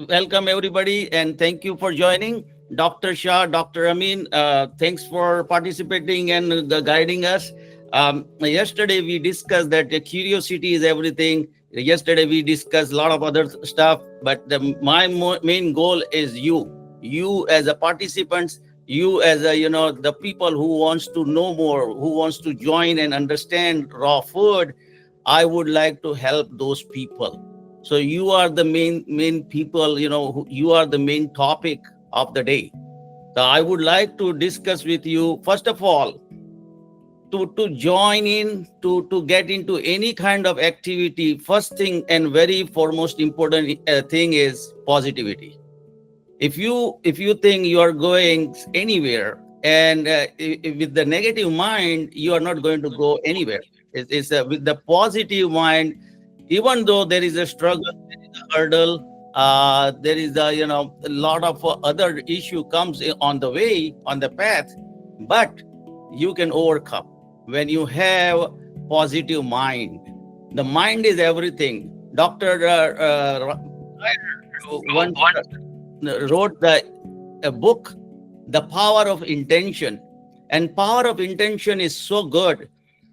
Welcome, everybody, and thank you for joining. Dr. Shah, Dr. Amin, thanks for participating and guiding us. Yesterday, we discussed that the curiosity is everything. Yesterday, we discussed a lot of other stuff, but my main goal is you as a participants, you as a, the people who wants to know more, who wants to join and understand raw food. I would like to help those people. So you are the main people, you are the main topic of the day. So I would like to discuss with you, first of all, to join in, to get into any kind of activity. First thing and very foremost important thing is positivity. If you think you are going anywhere and with the negative mind, you are not going to go anywhere. It's with the positive mind. Even though there is a struggle, there is a hurdle, there is a lot of other issue comes on the way, on the path, but you can overcome when you have positive mind. The mind is everything. Dr. Once wrote a book, The Power of Intention, and power of intention is so good.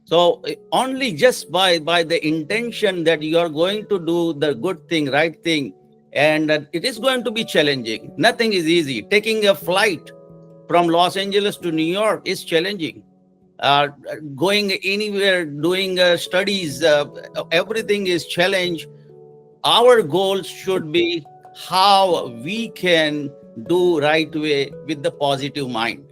So only just by the intention that you are going to do the good thing, right thing, and it is going to be challenging. Nothing is easy. Taking a flight from Los Angeles to New York is challenging. Going anywhere, doing studies, everything is challenge. Our goal should be how we can do right way with the positive mind.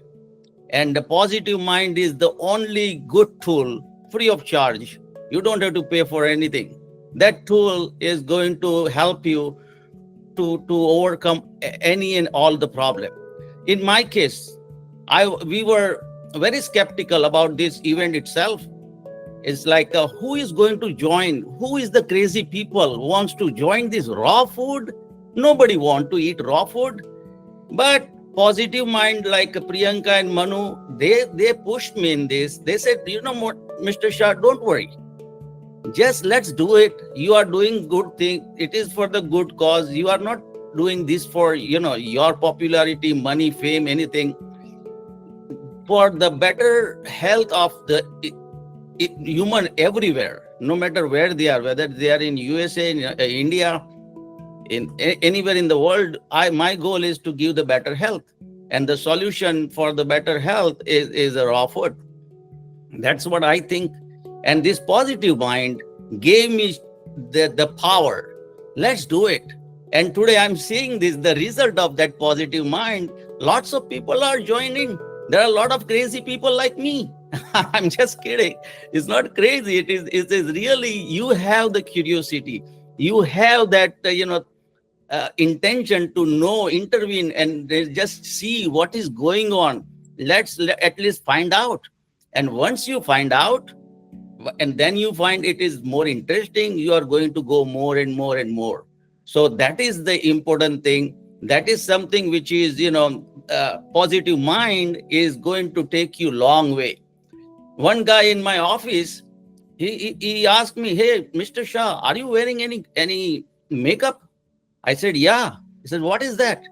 And the positive mind is the only good tool, free of charge. You don't have to pay for anything. That tool is going to help you to overcome any and all the problem. In my case, we were very skeptical about this event itself. It's like, who is going to join? Who is the crazy people who wants to join this raw food? Nobody want to eat raw food. But positive mind like Priyanka and Manu, they pushed me in this. They said, you know what, Mr. Shah, don't worry. Just let's do it. You are doing good thing. It is for the good cause. You are not doing this for, your popularity, money, fame, anything. For the better health of the human everywhere, no matter where they are, whether they are in USA, in India, in anywhere in the world, my goal is to give the better health, and the solution for the better health is a raw food. That's what I think. And this positive mind gave me the power. Let's do it. And today I'm seeing this, the result of that positive mind. Lots of people are joining. There are a lot of crazy people like me. I'm just kidding. It's not crazy. It is really, you have the curiosity. You have that, intention to know, intervene, and just see what is going on. Let's at least find out. And once you find out, and then you find it is more interesting, you are going to go more and more and more. So that is the important thing. That is something which is, positive mind is going to take you long way. One guy in my office, he asked me, "Hey, Mr. Shah, are you wearing any makeup?" I said, "Yeah." He said, "What is that?"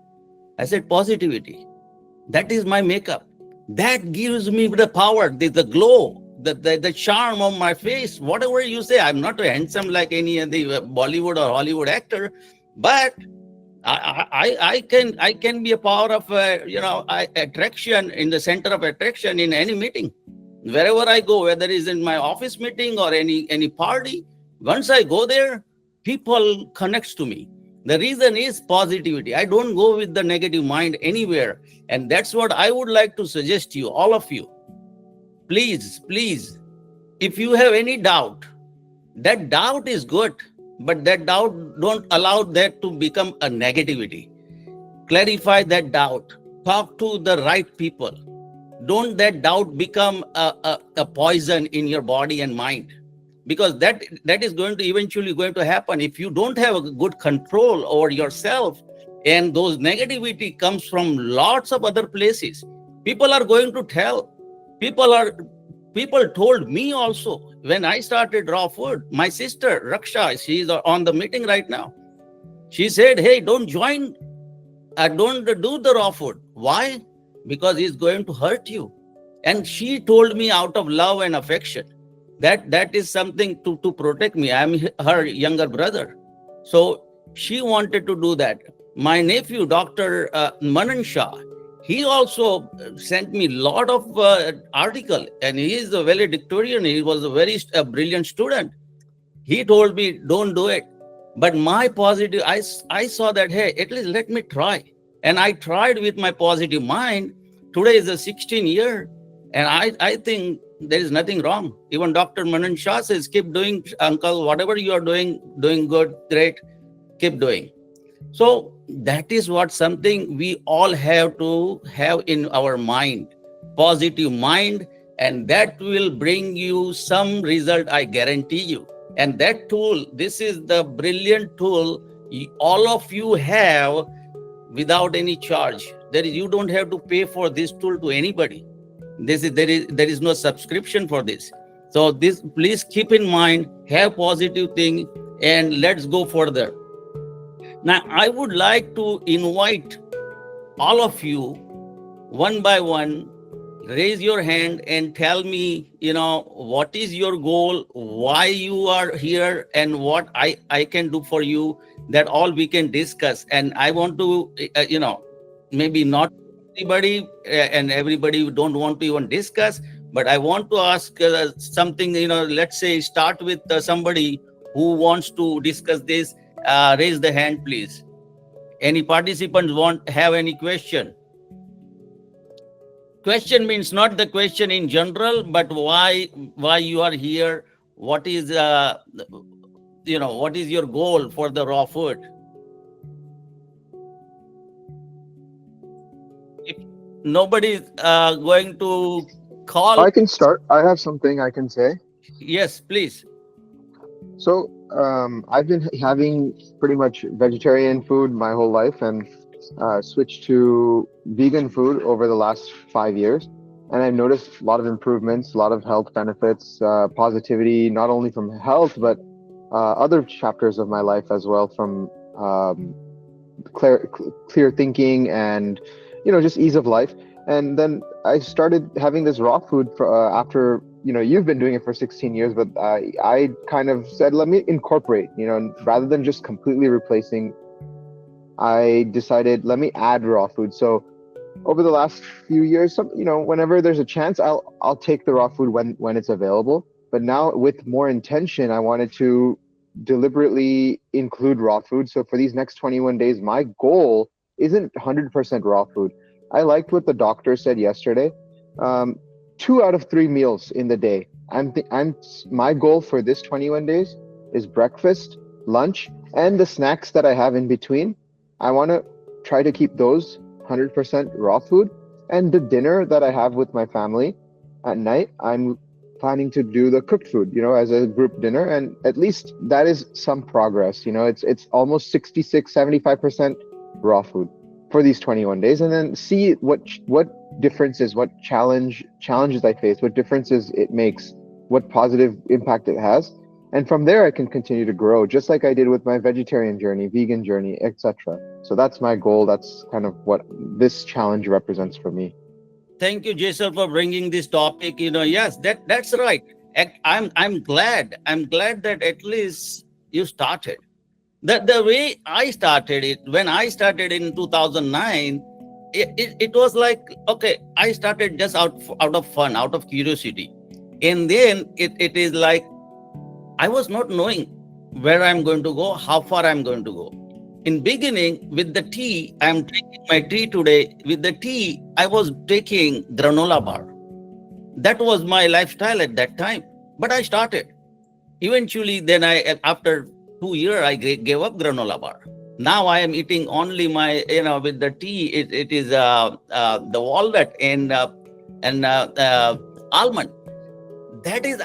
I said, "Positivity. That is my makeup. That gives me the power, the glow, the charm of my face. Whatever you say, I'm not handsome like any of the Bollywood or Hollywood actor, but I can be a power of attraction, in the center of attraction in any meeting, wherever I go, whether it's in my office meeting or any party. Once I go there, people connects to me. The reason is positivity. I don't go with the negative mind anywhere, and that's what I would like to suggest to you, all of you. Please, if you have any doubt, that doubt is good, but that doubt, don't allow that to become a negativity. Clarify that doubt. Talk to the right people. Don't that doubt become a poison in your body and mind, because that is going to eventually going to happen if you don't have a good control over yourself. And those negativity comes from lots of other places. People are going to tell. People are people told me also when I started raw food. My sister Raksha, she is on the meeting right now. She said, "Hey, don't join. Don't do the raw food. Why? Because it's going to hurt you." And she told me out of love and affection. That is something to protect me. I'm her younger brother, so she wanted to do that. My nephew, Dr. Manu Shah, he also sent me a lot of article, and he is a valedictorian. He was a very brilliant student. He told me, don't do it. But my positive, I saw that, hey, at least let me try. And I tried with my positive mind. Today is a 16 year. And I think there is nothing wrong. Even Dr. Manan Shah says, keep doing, uncle, whatever you are doing good, great, keep doing. So that is what something we all have to have in our mind, positive mind, and that will bring you some result, I guarantee you. And that tool, this is the brilliant tool all of you have without any charge. You don't have to pay for this tool to anybody. There is no subscription for this. So this, please keep in mind, have positive thing, and let's go further. Now, I would like to invite all of you one by one, raise your hand and tell me, what is your goal, why you are here, and what I can do for you. That all we can discuss. And I want to, maybe not everybody and everybody don't want to even discuss, but I want to ask something, let's say start with somebody who wants to discuss this. Raise the hand, please. Any participants have any question? Question means not the question in general, but why you are here. What is what is your goal for the raw food? If nobody is going to call, I can start. I have something I can say. yes, please. So, I've been having pretty much vegetarian food my whole life and switched to vegan food over the last 5 years. And I've noticed a lot of improvements, a lot of health benefits, positivity, not only from health, but other chapters of my life as well, from clear thinking and just ease of life. And then I started having this raw food after you've been doing it for 16 years, but I kind of said, let me incorporate, rather than just completely replacing. I decided, let me add raw food. So over the last few years, whenever there's a chance, I'll take the raw food when it's available. But now with more intention, I wanted to deliberately include raw food. So for these next 21 days, my goal isn't 100% raw food. I liked what the doctor said yesterday. 2 out of 3 meals in the day. My goal for this 21 days is breakfast, lunch, and the snacks that I have in between. I want to try to keep those 100% raw food. And the dinner that I have with my family at night, I'm planning to do the cooked food, as a group dinner. And at least that is some progress. It's almost 75% raw food for these 21 days, and then see what differences, what challenges I face, what differences it makes, what positive impact it has. And from there, I can continue to grow, just like I did with my vegetarian journey, vegan journey, etc. So that's my goal. That's kind of what this challenge represents for me. Thank you, Jason, for bringing this topic. Yes, that's right. I'm glad that at least you started. The way I started it, when I started in 2009, it was like, okay, I started just out of fun, out of curiosity. And then it is like, I was not knowing where I'm going to go, how far I'm going to go. In beginning, with the tea, I'm drinking my tea today. With the tea, I was taking granola bar. That was my lifestyle at that time. But I started. Eventually, then after 2 years, I gave up granola bar. Now I am eating only my, with the tea, it is the walnut and almond. That is,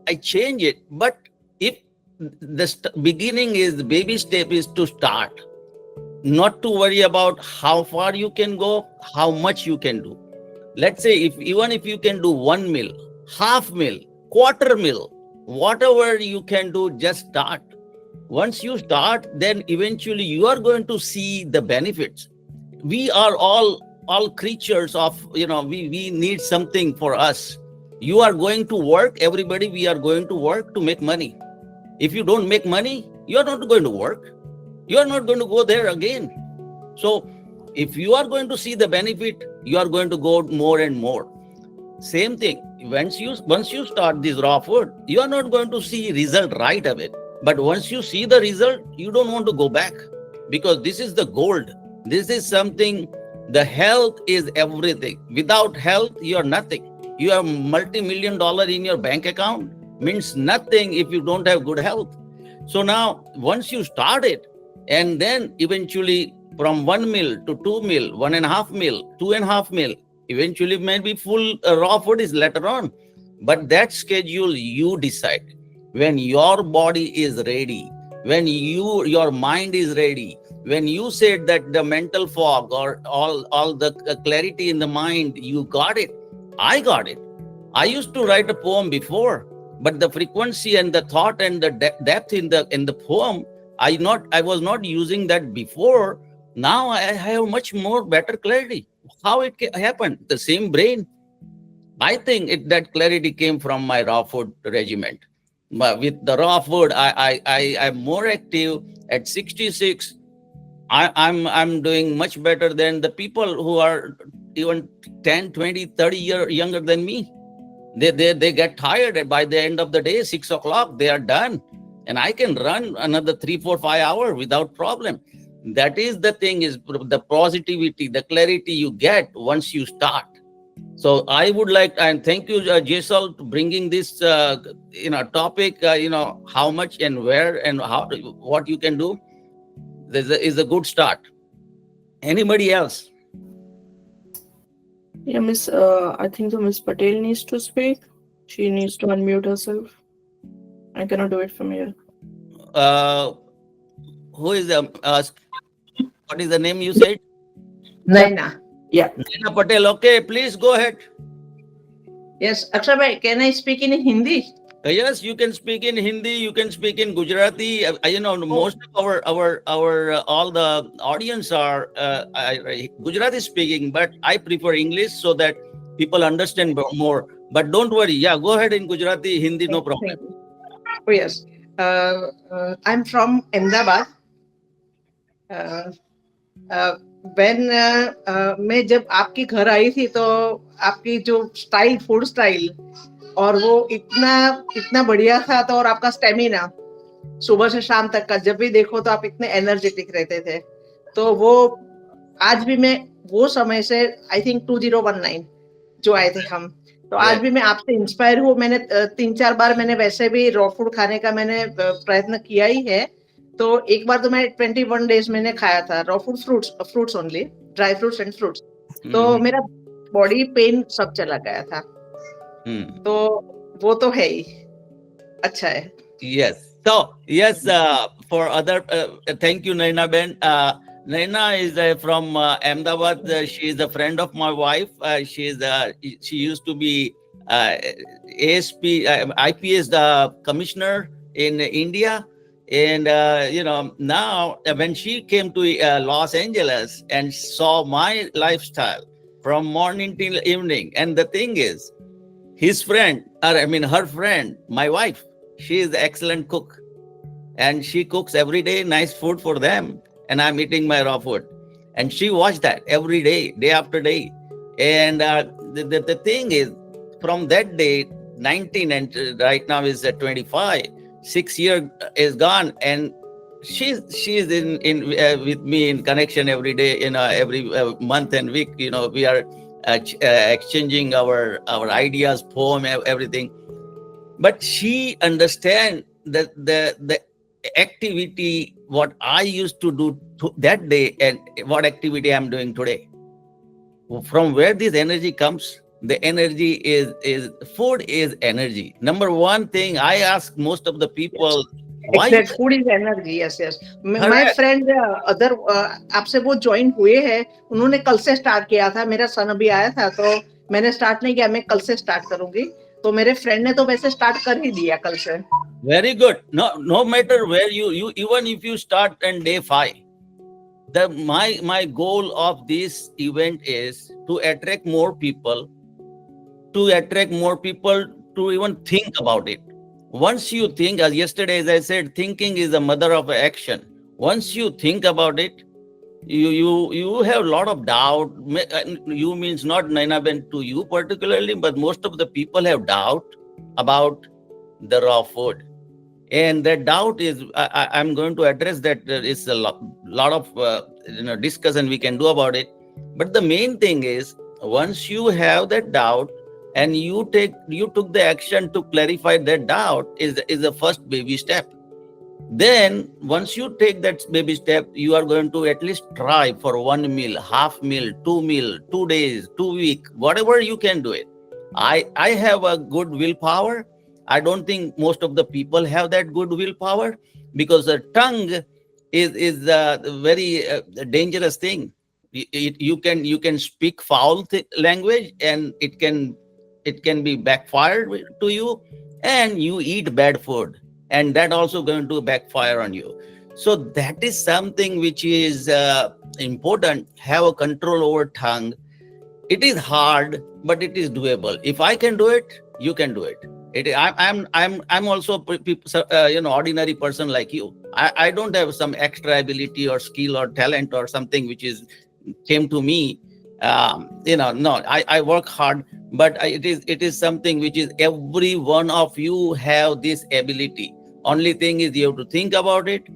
I change it. But if the beginning is, the baby step is to start, not to worry about how far you can go, how much you can do. Let's say even if you can do one meal, half meal, quarter meal, whatever you can do, just start. Once you start, then eventually you are going to see the benefits. We are all creatures of, we need something for us. You are going to work, everybody, we are going to work to make money. If you don't make money, you are not going to work. You are not going to go there again. So if you are going to see the benefit, you are going to go more and more. Same thing. Once you start this raw food, you are not going to see result right away. But once you see the result, you don't want to go back, because this is the gold. This is something. The health is everything. Without health, you are nothing. You have multi-million dollar in your bank account, means nothing if you don't have good health. So now, once you start it, and then eventually from 1 meal to 2 meal, 1.5 meal, 2.5 meal, eventually maybe full raw food is later on. But that schedule you decide. When your body is ready, when your mind is ready, when you said that the mental fog or all the clarity in the mind, you got it. I got it. I used to write a poem before, but the frequency and the thought and the depth in the poem, I was not using that before. Now I have much more better clarity. How it happened? The same brain. I think that clarity came from my raw food regiment. With the raw food, I'm more active at 66. I'm doing much better than the people who are even 10, 20, 30 years younger than me. They get tired by the end of the day, 6 o'clock, they are done. And I can run another 3, 4, 5 hours without problem. That is the thing, is the positivity, the clarity you get once you start. So I would like, and thank you, Jesal, to bringing this, topic. How much and where and how, what you can do. Is a good start. Anybody else? Yeah, Miss. I think the Miss Patel needs to speak. She needs to unmute herself. I cannot do it from here. Uh, who is what is the name you said? Naina. Yeah. Nayana Patel. Okay, please go ahead. Yes, Akshay bhai, can I speak in Hindi? Yes, you can speak in Hindi. You can speak in Gujarati. Most of our all the audience are Gujarati speaking, but I prefer English so that people understand more. But don't worry. Yeah, go ahead in Gujarati, Hindi, no problem. Thank you. Oh, yes. I'm from Ahmedabad. When मैं जब आपके घर आई थी तो आपकी जो style, food style, और वो इतना इतना बढ़िया था, तो और आपका स्टेमिना सुबह से शाम तक का, जब भी देखो तो आप इतने एनर्जेटिक रहते थे. तो वो आज भी मैं वो समय से, आई थिंक 2019 जो आए थे हम, तो आज भी मैं आपसे इंस्पायर हूँ. मैंने 3-4 बार मैंने वैसे भी रॉ फूड खाने का मैंने प्रयत्न किया ही है. तो एक बार तो मैं 21 डेज मैंने खाया था raw food, fruits only, dry fruits and fruits. तो मेरा बॉडी पेन सब चला गया था. तो वो तो है ही, अच्छा है. Yes. So, yes, for other, thank you, Naina Ben. Naina is from Ahmedabad. She is a friend of my wife. She used to be ASP, IPS commissioner in India. And, now when she came to Los Angeles and saw my lifestyle from morning till evening, and the thing is, her friend, my wife, she is an excellent cook, and she cooks every day nice food for them, and I'm eating my raw food, and she watched that every day, day after day. And the thing is, from that day, 19, and right now is 25, 6 years is gone, and she's in with me in connection every day, every month and week. We are exchanging our ideas, poem, everything. But she understands that the activity what I used to do that day and what activity I'm doing today. From where this energy comes? The energy is food is energy. Number one thing I ask most of the people, why Exact, food is energy. Yes. My friend other आपसे वो join हुए हैं, उन्होंने कल से start किया था. मेरा सन अभी आया था, तो मैंने स्टार्ट नहीं किया, मैं कल से स्टार्ट करूंगी. तो मेरे फ्रेंड ने तो वैसे स्टार्ट कर ही दिया कल से. Very good. No matter where you even if you start on day 5, my goal of this event is to attract more people, to even think about it. Once you think, as yesterday, as I said, thinking is the mother of action. Once you think about it, you have a lot of doubt. You means not Nainaben to you particularly, but most of the people have doubt about the raw food. And that doubt is, I'm going to address that. There is a lot of discussion we can do about it. But the main thing is, once you have that doubt and you took the action to clarify that doubt, is the first baby step. Then once you take that baby step, you are going to at least try for 1 meal, half meal, 2 days, 2 week, whatever you can do it. I have a good willpower. I don't think most of the people have that good willpower, because the tongue is a very dangerous thing. You can speak foul language, and it can be backfired to you, and you eat bad food, and that also going to backfire on you. So that is something which is important. Have a control over tongue. It is hard, but it is doable. If I can do it, you can do it. I'm also ordinary person like you. I don't have some extra ability or skill or talent or something which is came to me. No, I work hard, but it is something which is every one of you have this ability. Only thing is you have to think about it,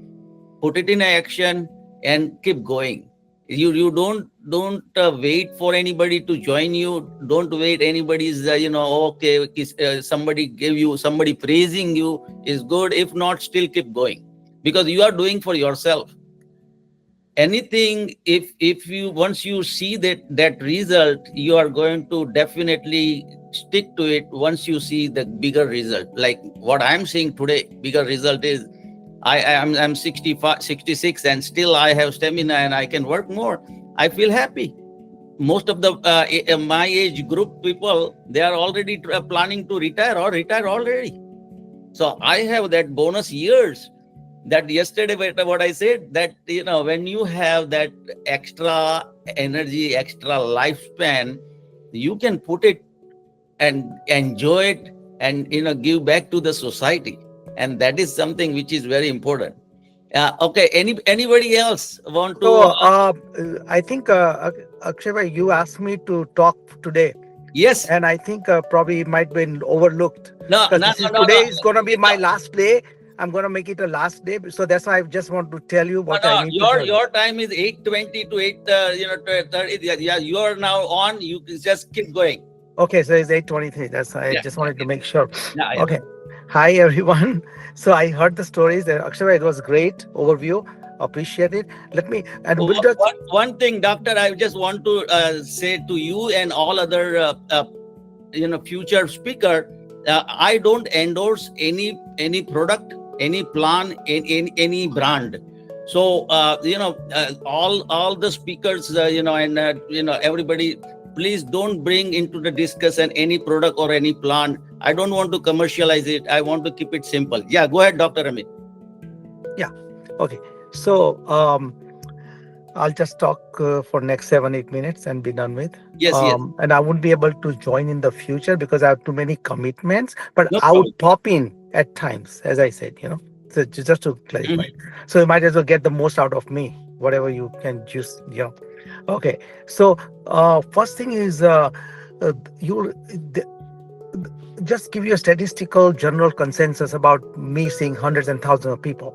put it in action, and keep going. You don't wait for anybody to join you. Don't wait anybody's okay, somebody praising you is good. If not, still keep going, because you are doing for yourself. Anything, if you once you see that result, you are going to definitely stick to it. Once you see the bigger result, like what I'm seeing today, bigger result is I'm 65, 66, and still I have stamina and I can work more. I feel happy. Most of the my age group people, they are already planning to retire or retire already. So I have that bonus years. That yesterday, what I said, that when you have that extra energy, extra lifespan, you can put it and enjoy it, and give back to the society, and that is something which is very important. Okay, anybody else want to? So, I think, Akshay bhai, you asked me to talk today, Yes. and I think probably it might be overlooked, No, because no, this is no, no, today no. is going to be my last day. I'm going to make it a last day, so that's why I just want to tell you what I need to tell you. Your time is 8:20 to 8 to 30. Yeah, you are now on. You can just keep going. Okay, so it's 8:23. I Yeah, just wanted to make sure. yeah. Okay. Hi, everyone. So I heard the stories. Actually, it was great overview. Appreciate it. Let me, and we'll just. One thing, doctor, I just want to say to you and all other future speaker, I don't endorse any product, any plan, in any brand. So all the speakers, everybody, please don't bring into the discussion any product or any plan. I don't want to commercialize it. I want to keep it simple. Yeah, go ahead, Dr. Amin. Yeah. Okay. So I'll just talk for next 7-8 minutes and be done with. Yes, yes. And I won't be able to join in the future because I have too many commitments. But No I would problem. pop in at times, as I said. So just to clarify. So you might as well get the most out of me, whatever you can just. Okay. So first thing is just give you a statistical general consensus about me seeing hundreds and thousands of people.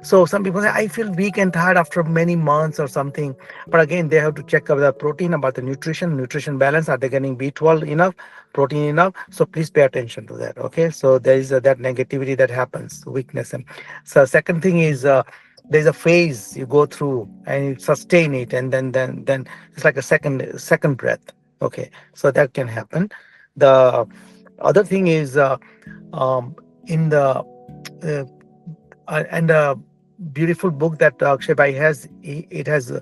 So some people say, I feel weak and tired after many months or something. But again, they have to check about the protein, about the nutrition balance. Are they getting B12 enough, protein enough? So please pay attention to that. Okay. So there is that negativity that happens, weakness. And so second thing is there's a phase you go through and you sustain it. And then it's like a second breath. Okay. So that can happen. The other thing is in the and a beautiful book that Akshay Bhai has. It has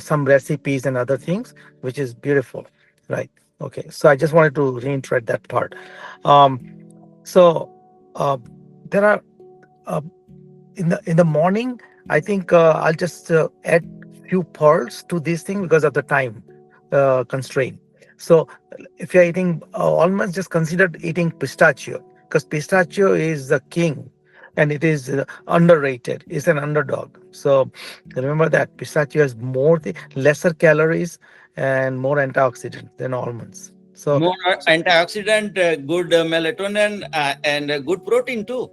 some recipes and other things, which is beautiful, right? Okay, so I just wanted to reiterate that part. Um, so uh, there are uh, in the morning. I think I'll just add few pearls to this thing because of the time constraint. So if you're eating almonds, just consider eating pistachio because pistachio is the king and it is underrated. It's an underdog. So remember that pistachio has lesser calories and more antioxidant than almonds. So More antioxidant, good melatonin, and good protein too.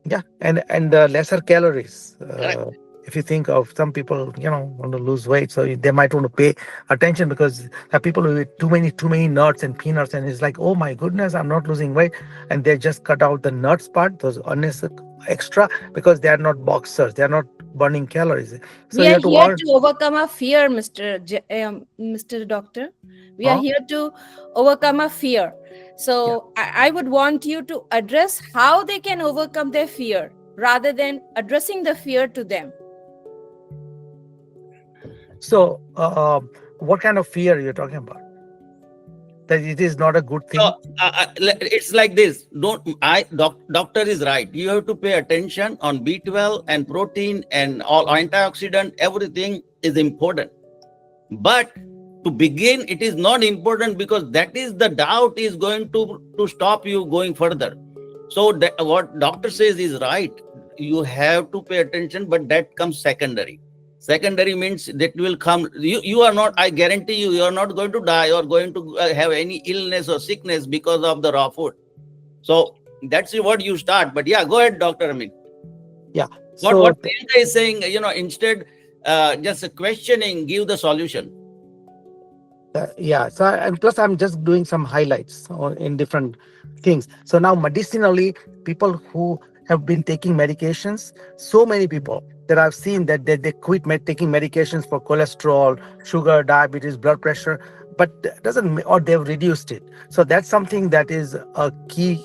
yeah, and lesser calories. Correct. If you think of some people, want to lose weight, so they might want to pay attention because there are people who eat too many nuts and peanuts, and it's like, oh my goodness, I'm not losing weight, and they just cut out the nuts part, those unnecessary extra, because they are not boxers, they are not burning calories. So We you are have to here earn. to overcome a fear, Mr. Doctor. We are Huh? here to overcome a fear. Yeah. So I would want you to address how they can overcome their fear rather than addressing the fear to them. So what kind of fear you're talking about? That it is not a good So thing. it's like this. Don't I? Doctor is right. You have to pay attention on B12 and protein and all antioxidant. Everything is important. But to begin, it is not important because that is the doubt is going to stop you going further. So what doctor says is right. You have to pay attention, but that comes secondary. Secondary means that will come. You are not. I guarantee you, you are not going to die or going to have any illness or sickness because of the raw food. So that's what you start. But yeah, go ahead, Doctor Amin. Yeah. What So Priyanka is saying, instead just questioning, give the solution. yeah, so and plus I'm just doing some highlights in different things. So now medicinally, people who have been taking medications, so many people that I've seen that they quit taking medications for cholesterol, sugar, diabetes, blood pressure, but doesn't or they've reduced it. So that's something that is a key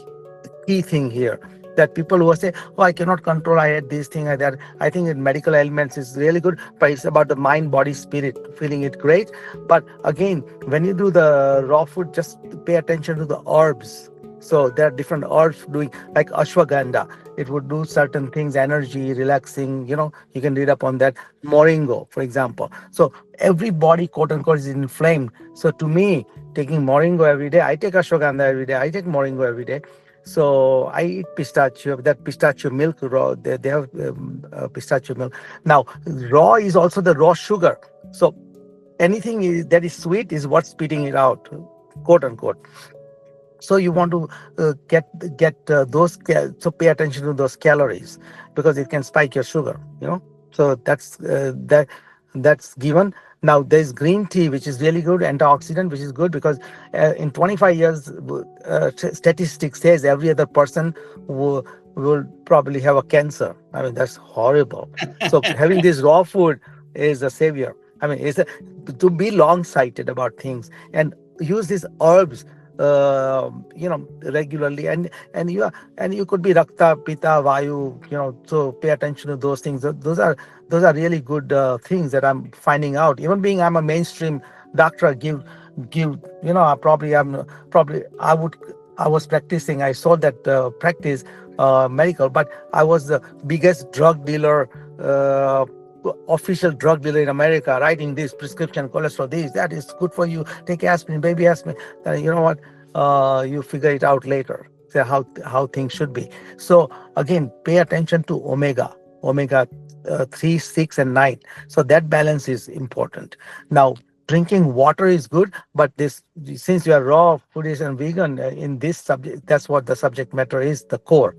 thing here, that people who say, oh, I cannot control, I had this thing, I that. I think in medical ailments is really good, but it's about the mind, body, spirit, feeling it great. But again, when you do the raw food, just pay attention to the herbs. So there are different herbs doing, like ashwagandha. It would do certain things, energy, relaxing. You can read up on that. Moringa, for example. So every body, quote unquote, is inflamed. So to me, taking moringa every day, I take ashwagandha every day, I take moringa every day. So I eat pistachio, that pistachio milk raw. They have pistachio milk. Now, raw is also the raw sugar. So anything that is sweet is what's spitting it out, quote unquote. So you want to get so pay attention to those calories because it can spike your sugar. So that's given. Now there's green tea, which is really good, antioxidant, which is good because in 25 years statistics says every other person will probably have a cancer. I mean, that's horrible. So having this raw food is a savior. I mean, to be long sighted about things and use these herbs regularly, and you could be rakta, pita, vayu, so pay attention to those things. Those are really good things that I'm finding out. Even being I'm a mainstream doctor, give probably I was practicing. I saw that practice medical, but I was the biggest drug dealer. Official drug dealer in America, writing this prescription cholesterol, this that is good for you. Take aspirin, baby aspirin. You know what? You figure it out later. So how things should be. So again, pay attention to omega 3, 6, and 9. So that balance is important. Now, drinking water is good, but this since you are raw foodies and vegan in this subject, that's what the subject matter is, the core.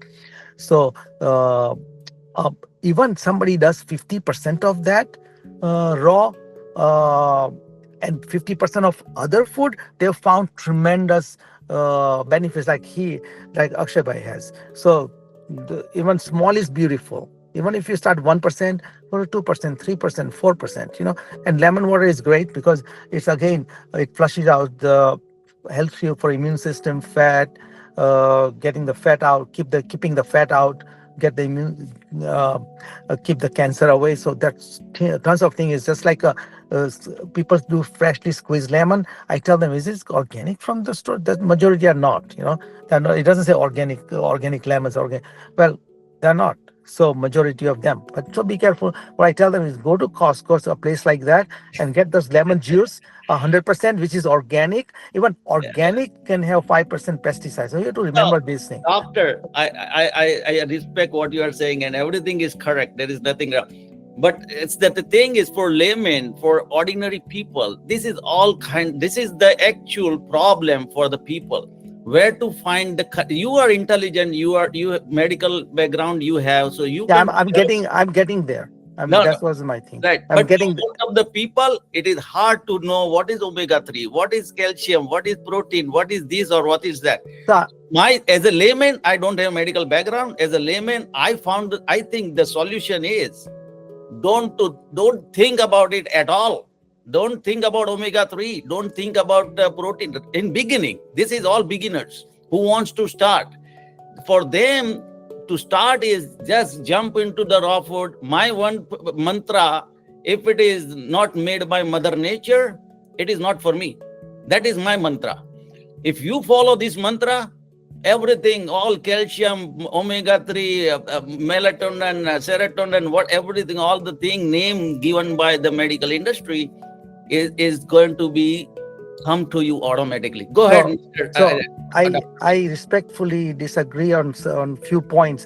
So uh, even somebody does 50% of that raw uh, and 50% of other food, they've found tremendous benefits, like Akshay Bhai has. So even small is beautiful. Even if you start 1% or 2%, 3%, 4%, and lemon water is great because it flushes out helps you for immune system, fat, getting the fat out, keeping the fat out, get the immune, keep the cancer away. So that's tons of things. It's just like people do freshly squeezed lemon. I tell them, is this organic from the store? The majority are not. They're not, it doesn't say organic lemons. Organic. Well, they're not. So majority of them. But so be careful. What I tell them is go to Costco, so a place like that, and get those lemon juice, 100%, which is organic. Even organic can have 5% pesticides. So you have to No, remember this thing. doctor, I respect what you are saying, and everything is correct. There is nothing wrong. But it's that the thing is for laymen, for ordinary people, this is all kind. This is the actual problem for the people. Where to find you are intelligent, you medical background you have, so you Yeah, can I'm getting there. no, no, That was my thing. right. I'm But for getting most of the people, it is hard to know what is omega-3, what is calcium, what is protein, what is this or what is that. so, As a layman, I don't have medical background. As a layman, I think the solution is don't think about it at all. Don't think about omega-3. Don't think about protein. In beginning, this is all beginners who wants to start. For them to start is just jump into the raw food. My one mantra, if it is not made by Mother Nature, it is not for me. That is my mantra. If you follow this mantra, everything, all calcium, omega-3, melatonin, serotonin, what everything, all the thing name given by the medical industry is going to be come to you automatically. Go ahead, so, Mr. so I respectfully disagree on few points.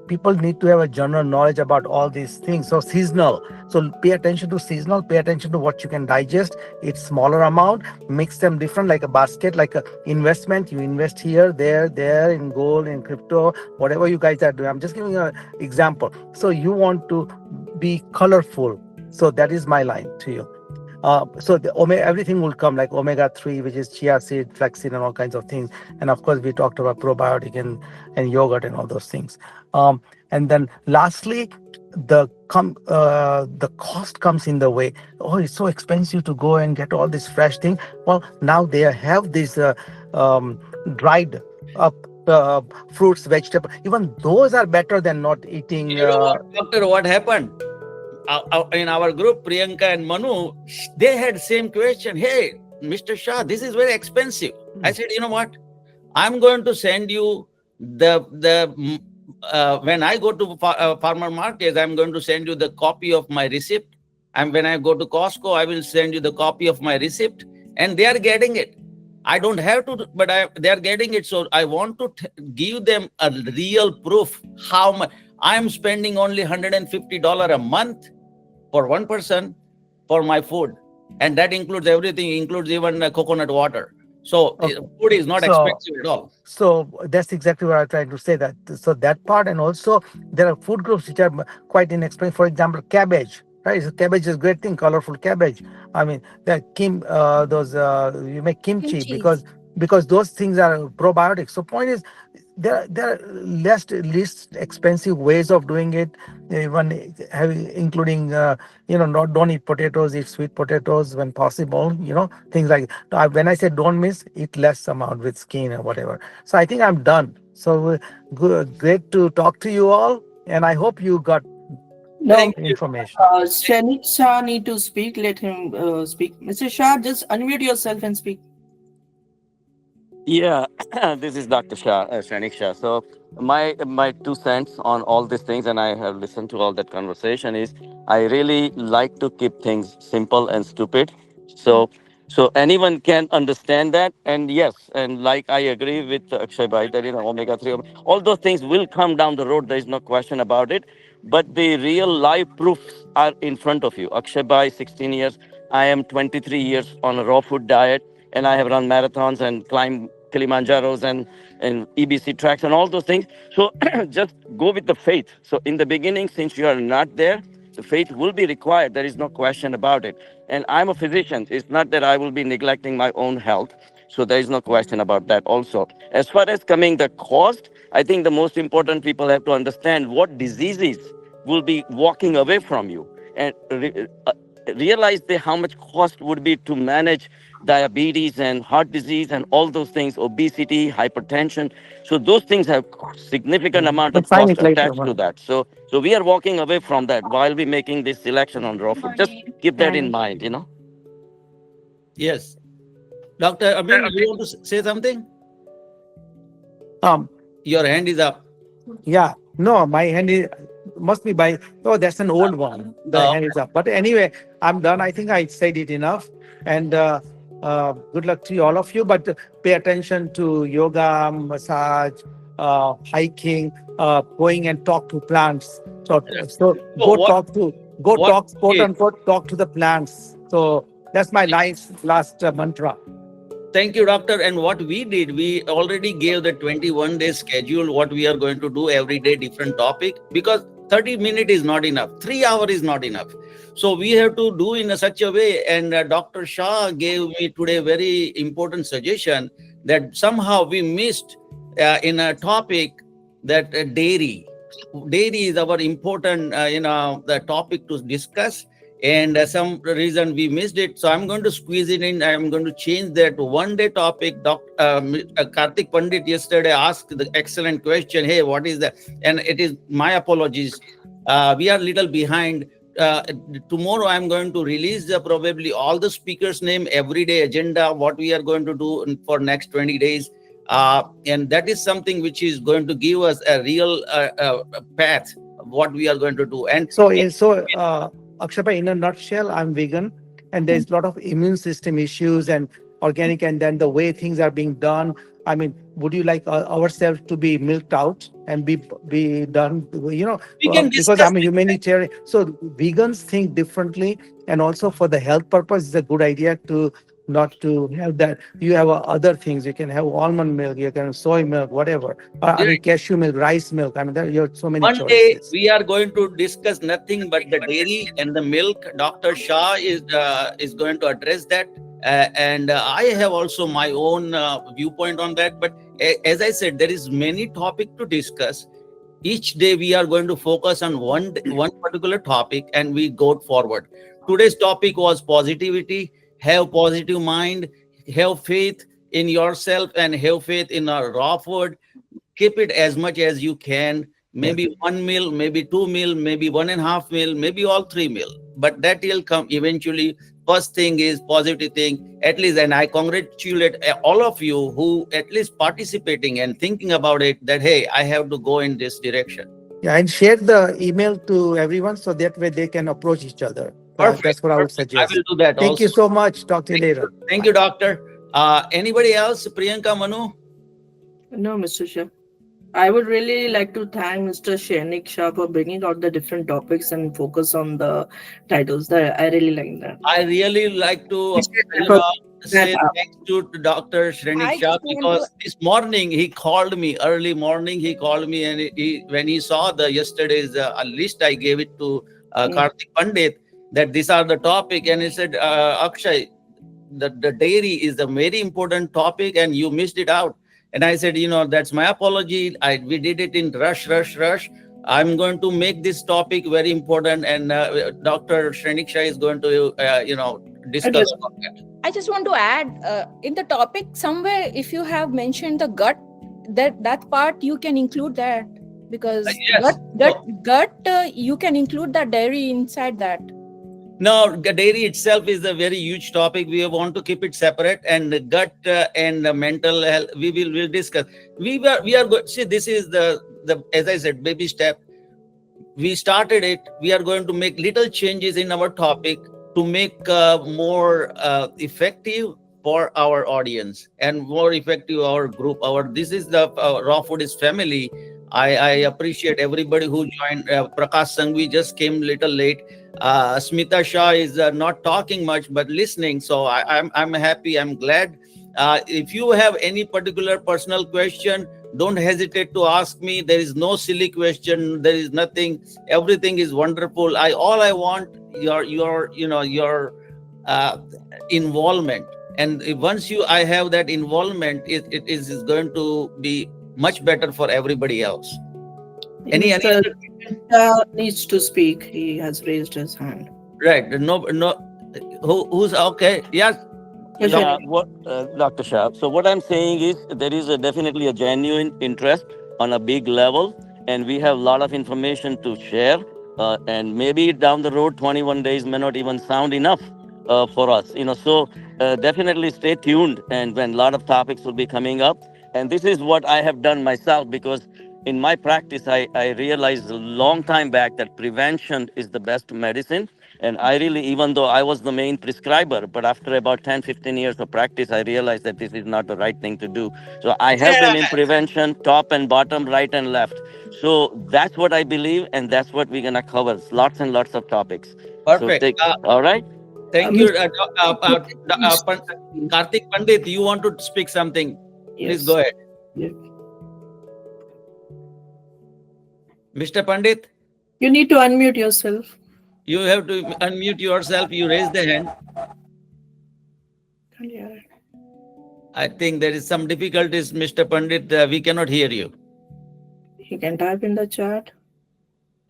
People need to have a general knowledge about all these things. So seasonal. So pay attention to seasonal. Pay attention to what you can digest. It's smaller amount. Mix them different, like a basket, like a investment. You invest here, there, in gold, in crypto, whatever you guys are doing. I'm just giving an example. So you want to be colorful. So that is my line to you. So everything will come like omega-3, which is chia seed, flaxseed, and all kinds of things. And of course, we talked about probiotic and yogurt and all those things. And then lastly, the cost comes in the way. Oh, it's so expensive to go and get all this fresh thing. Well, now they have these dried up fruits, vegetables. Even those are better than not eating. You know what, doctor, what happened? In our group, Priyanka and Manu, they had same question. Hey, Mr. Shah, this is very expensive. I said, you know what? I'm going to send you when I go to farmer markets, I'm going to send you the copy of my receipt. And when I go to Costco, I will send you the copy of my receipt. And they are getting it. I don't have to, but they are getting it. So I want to give them a real proof how much. I'm spending only $150 a month for one person for my food. And that includes everything, includes even coconut water. So food is not expensive at all. So that's exactly what I'm trying to say. So that part, and also there are food groups which are quite inexpensive. For example, cabbage. Right, so cabbage is a great thing, colorful cabbage. I mean, you make kimchi because those things are probiotics. So point is, there are least expensive ways of doing it. Even including not don't eat potatoes, eat sweet potatoes when possible. Things like when I say don't miss, eat less amount with skin or whatever. So I think I'm done. So great to talk to you all, and I hope you got No, information. Shrenik Shah need to speak. Let him speak. Mr. Shah, just unmute yourself and speak. Yeah, this is Dr. Shah, Shrenik Shah. So my 2 cents on all these things, and I have listened to all that conversation, is I really like to keep things simple and stupid. So anyone can understand that, and yes, and like I agree with Akshay Bhai that omega-3, all those things will come down the road. There is no question about it. But the real life proofs are in front of you. Akshay Bhai, 16 years. I am 23 years on a raw food diet, and I have run marathons and climbed Kilimanjaros and EBC tracks and all those things. So just go with the faith. So in the beginning, since you are not there, the faith will be required. There is no question about it. And I'm a physician. It's not that I will be neglecting my own health. So there is no question about that also. As far as coming the cost, I think the most important people have to understand what diseases will be walking away from you. And realize how much cost would be to manage diabetes and heart disease and all those things, obesity, hypertension. So those things have significant amount We'll of sign cost it later. attached to that. So we are walking away from that while we making this selection on raw food. Just keep that in mind. Yes. Dr. Amin, you want to say something? Um, Your hand is up. yeah, no, my hand is must be by. Oh, that's an old one. The hand is up. But anyway, I'm done. I think I said it enough. And good luck to all of you. But pay attention to yoga, massage, hiking, going and talk to plants. So So what, go what talk, quote is, unquote, talk to the plants. So that's my last mantra. thank you, doctor. And what we did, we already gave the 21-day schedule, what we are going to do every day, different topic, because 30 minutes is not enough. 3 hours is not enough. So we have to do in such a way. And Dr. Shah gave me today very important suggestion that somehow we missed in a topic that dairy. Dairy is our important, the topic to discuss. And some reason we missed it. So I'm going to squeeze it in. I'm going to change that one day topic. Kartik Pandit yesterday asked the excellent question. Hey, what is that? And it is my apologies. We are little behind. Tomorrow I'm going to release probably all the speakers' name, everyday agenda, what we are going to do for next 20 days. And that is something which is going to give us a real path of what we are going to do. And Akshay, in a nutshell, I'm vegan, and there's a lot of immune system issues and organic, and then the way things are being done. I mean, would you like ourselves to be milked out and be done? we can Because discuss I'm a humanitarian, so vegans think differently, and also for the health purpose, it's a good idea to not to have that. You have other things. You can have almond milk, you can have soy milk, whatever. I mean, cashew milk, rice milk. I mean, there are so many one day choices. we are going to discuss nothing but the dairy and the milk. Dr. Shah is going to address that. And I have also my own viewpoint on that. But as I said, there is many topic to discuss. Each day we are going to focus on one particular topic and we go forward. Today's topic was positivity. Have positive mind, have faith in yourself, and have faith in our raw food. Keep it as much as you can. Maybe 1 meal, maybe 2 meal, maybe 1.5 meal, maybe all 3 meal. But that will come eventually. First thing is positive thing, at least. And I congratulate all of you who at least participating and thinking about it, that, hey, I have to go in this direction. Yeah, and share the email to everyone so that way they can approach each other. Perfect. That's what I would I suggest. will do that Thank also. you so much. Talk to you later. Thank you, doctor. Anybody else? Priyanka, Manu? No, Mr. Shah. I would really like to thank Mr. Shrenik Shah for bringing out the different topics and focus on the titles. I really like that. I really like to say thanks to Dr. Shrenik I Shah, just want because this morning he called me, early morning he called me, and when he saw the yesterday's list, I gave it to Kartik Pandit, that these are the topic, and he said, Akshay, the dairy is a very important topic and you missed it out. And I said, that's my apology. We did it in rush. I'm going to make this topic very important, and Dr. Shrenik Shah is going to, discuss about that. I just want to add in the topic somewhere, if you have mentioned the gut, that part you can include that, because Yes. gut you can include the dairy inside that. No, the dairy itself is a very huge topic. We want to keep it separate, and the gut and the mental health we'll discuss. We are going. See, this is the as I said, baby step. We started it. We are going to make little changes in our topic to make more effective for our audience and more effective our group. This is the Raw Foodist family. I appreciate everybody who joined. Prakash Sangvi just came little late. Smita Shah is not talking much but listening. So I'm happy. I'm glad. If you have any particular personal question, don't hesitate to ask me. There is no silly question. There is nothing. Everything is wonderful. All I want your involvement. And once I have that involvement, it is going to be much better for everybody else. Any Mr. other Shah needs to speak. He has raised his hand. Right. No, no. Who's okay? Yes. Yes, Doc- sir. What, Dr. Shah? So what I'm saying is there is definitely a genuine interest on a big level, and we have a lot of information to share. And maybe down the road, 21 days may not even sound enough for us. So definitely stay tuned, and when a lot of topics will be coming up. And this is what I have done myself because in my practice, I realized a long time back that prevention is the best medicine. And I really, even though I was the main prescriber, but after about 10, 15 years of practice, I realized that this is not the right thing to do. So I have been in prevention, top and bottom, right and left. So that's what I believe, and that's what we're going to cover. Lots and lots of topics. So Perfect. take, all right? Thank you, Mr. Kartik Pandit. You want to speak something? Please Yes. go ahead, Yeah. Mr. Pandit. You need to unmute yourself. You have to unmute yourself. You raise the hand. Yeah. I think there is some difficulties, Mr. Pandit. We cannot hear you. You can type in the chat.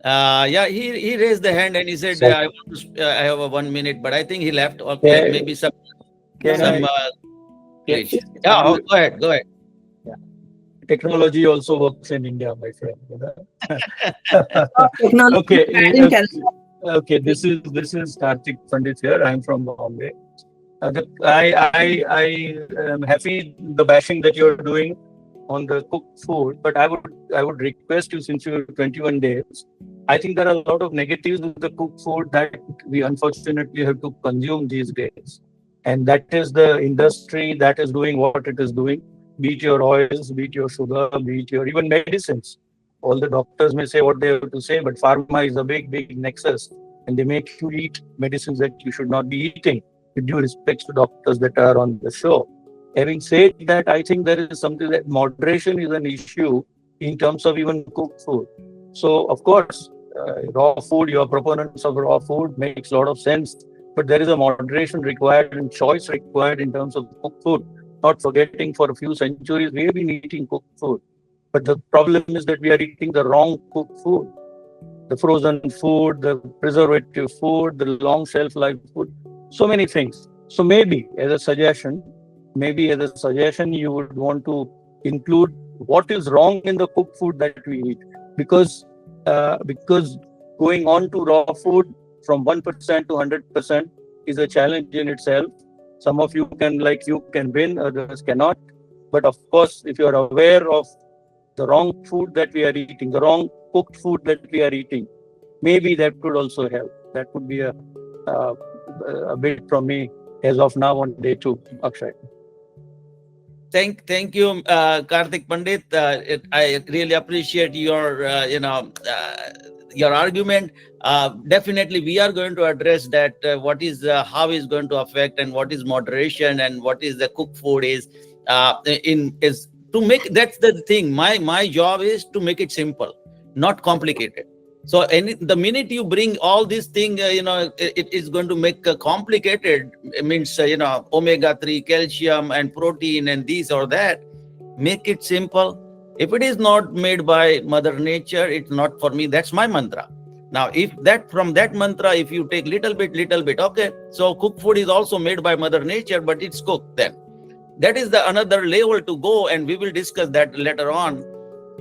Yeah, he raised the hand and he said, So, I want to. I have a 1 minute, but I think he left. Okay, can, maybe some can some I? glitch. Can, Yeah, you- go ahead. Go ahead. technology also works in India, my friend. Technology Okay, in Canada. okay. This is Kartik Pandit here. I'm from Bombay. I am happy the bashing that you're doing on the cooked food, but I would request you, since you're 21 days, I think there are a lot of negatives with the cooked food that we unfortunately have to consume these days, and that is the industry that is doing what it is doing. Be it your oils, be it your sugar, be it your even medicines. All the doctors may say what they have to say, but pharma is a big nexus, and they make you eat medicines that you should not be eating. With due respect to doctors that are on the show. Having said that, I think there is something that moderation is an issue in terms of even cooked food. So, of course, raw food, your proponents of raw food makes a lot of sense, but there is a moderation required and choice required in terms of cooked food. Not forgetting, for a few centuries, we have been eating cooked food. But the problem is that we are eating the wrong cooked food. The frozen food, the preservative food, the long shelf life food, so many things. So maybe as a suggestion, you would want to include what is wrong in the cooked food that we eat, because going on to raw food from 1% to 100% is a challenge in itself. Some of you can win, others cannot. But of course, if you are aware of the wrong food that we are eating, the wrong cooked food that we are eating, maybe that could also help. That would be a bit from me as of now on day 2, Akshay. Thank you, Kartik Pandit. I really appreciate your your argument. Definitely, we are going to address that. What is how is going to affect, and what is moderation, and what is the cooked food is is to make. That's the thing. My job is to make it simple, not complicated. So the minute you bring all these things, it is going to make complicated. It means, omega-3, calcium and protein and this or that. Make it simple. If it is not made by Mother Nature, it's not for me. That's my mantra. Now, from that mantra, if you take little bit, okay. So cooked food is also made by Mother Nature, but it's cooked then. That is the another level to go, and we will discuss that later on.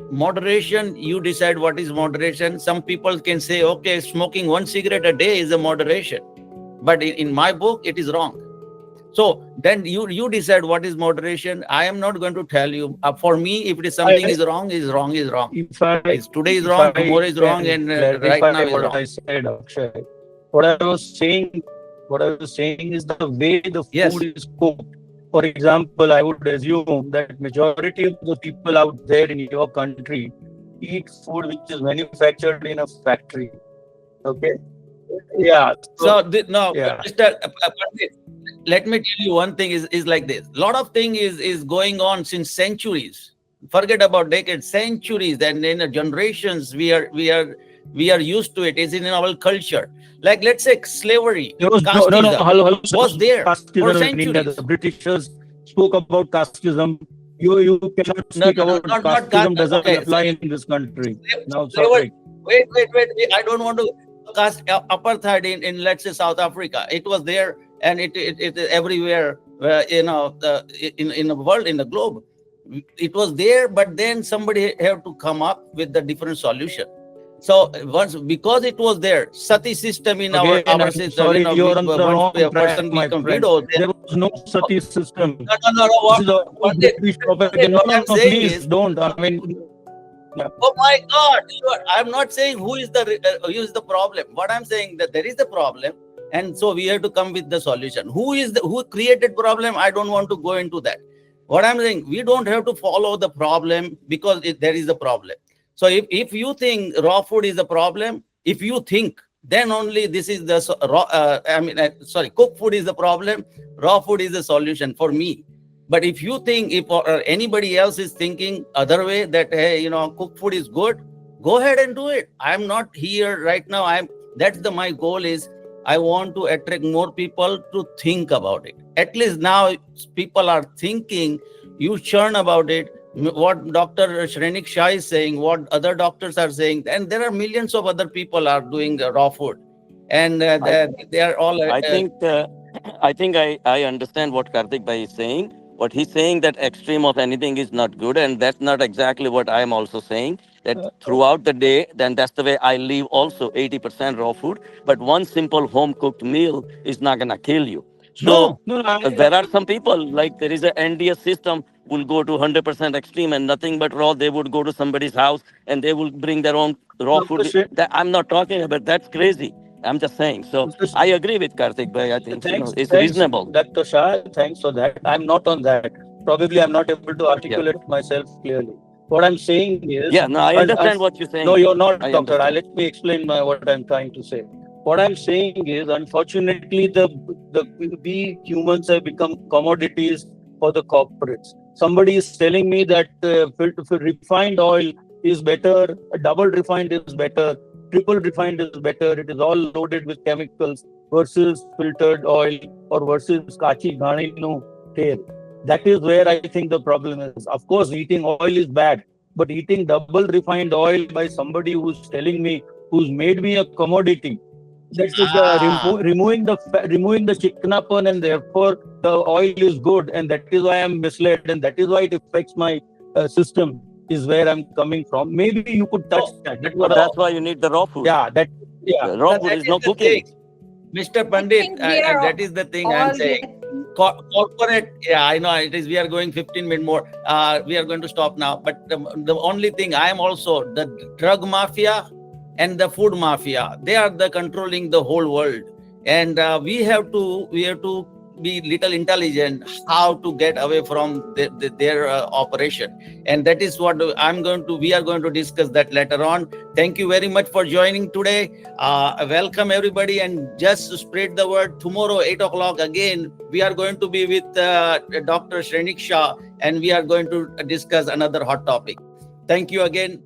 Moderation, you decide what is moderation. Some people can say, okay, smoking 1 cigarette a day is a moderation, but in my book it is wrong. So then you decide what is moderation. I am not going to tell you. For me, if it is something is wrong. If today is wrong, tomorrow is wrong, and right now is what wrong. I said, Akshay. What I was saying is the way the Yes. food is cooked. For example, I would assume that majority of the people out there in your country eat food which is manufactured in a factory. Okay. Yeah. So yeah. Mr. Pandit, let me tell you one thing is like this. Lot of thing is going on since centuries. Forget about decades, centuries, and in generations we are used to it. It's in our culture. Like, let's say slavery, There was casteism hello, was there casteism for in India. centuries. The Britishers spoke about casteism. You cannot speak about not casteism doesn't okay. apply in this country. Now, Slavery. sorry. Wait. I don't want to. caste apartheid in let's say South Africa. It was there, and it is everywhere. In the world, in the globe, it was there. But then somebody have to come up with the different solution. So once, because it was there, sati system in Again, our I'm system, sorry, you're on the once wrong a track, person my become friend. widow, then There was no sati system. no, This what, is all what, British propaganda. what No, I'm no, saying please is, don't. I mean, yeah. oh my God! I'm not saying who is the problem. What I'm saying, that there is the problem, and so we have to come with the solution. Who created problem? I don't want to go into that. What I'm saying, we don't have to follow the problem because there is a problem. So if you think raw food is a problem, if you think, then only this is the cooked food is the problem. Raw food is the solution for me. But if you think, if or anybody else is thinking other way, that hey, cooked food is good, go ahead and do it. I'm not here right now. That's my goal is, I want to attract more people to think about it. At least now people are thinking. You churn about it. What Dr. Shrenik Shah is saying, what other doctors are saying, and there are millions of other people are doing raw food, and they are all. I think I think I understand what Kartik Bhai is saying. What he's saying, that extreme of anything is not good, and that's not exactly what I am also saying. That throughout the day, then that's the way I live also, 80% raw food. But one simple home cooked meal is not gonna kill you. So No, there are some people, like there is an NDS system, will go to 100% extreme and nothing but raw. They would go to somebody's house and they will bring their own raw Dr. food. Shre- That I'm not talking about. That's crazy. I'm just saying. So Dr. I agree with Kartik Bhai. I think it's Thanks, reasonable. Dr. Shah. Thanks for that. I'm not on that. Probably I'm not able to Yeah. articulate myself clearly. What I'm saying is, Yeah. No, I understand what you're saying. no, you're not, I doctor. understand. Let me explain what I'm trying to say. What I'm saying is, unfortunately, the we humans have become commodities for the corporates. Somebody is telling me that refined oil is better, double refined is better, triple refined is better. It is all loaded with chemicals versus filtered oil or versus kachi ghani no tail. That is where I think the problem is. Of course, eating oil is bad, but eating double refined oil by somebody who's telling me, who's made me a commodity, that is removing the chiknapan, and therefore the oil is good, and that is why I'm misled, and that is why it affects my system, is where I'm coming from. Maybe you could touch that. That's what. But that's why you need the raw food. Yeah, that. Yeah. The raw food That is is no the thing, cooking. Mr. I Pandit, think we are that is the thing I'm all saying. getting Corporate, yeah, I know it is. We are going 15 minutes more. We are going to stop now. But the only thing, I am also the drug mafia and the food mafia. They are the controlling the whole world, and we have to be little intelligent how to get away from their operation, and that is what we are going to discuss that later on. Thank you very much for joining today. Welcome everybody, and just to spread the word, tomorrow 8 o'clock again we are going to be with Dr. Shrenik Shah, and we are going to discuss another hot topic. Thank you again.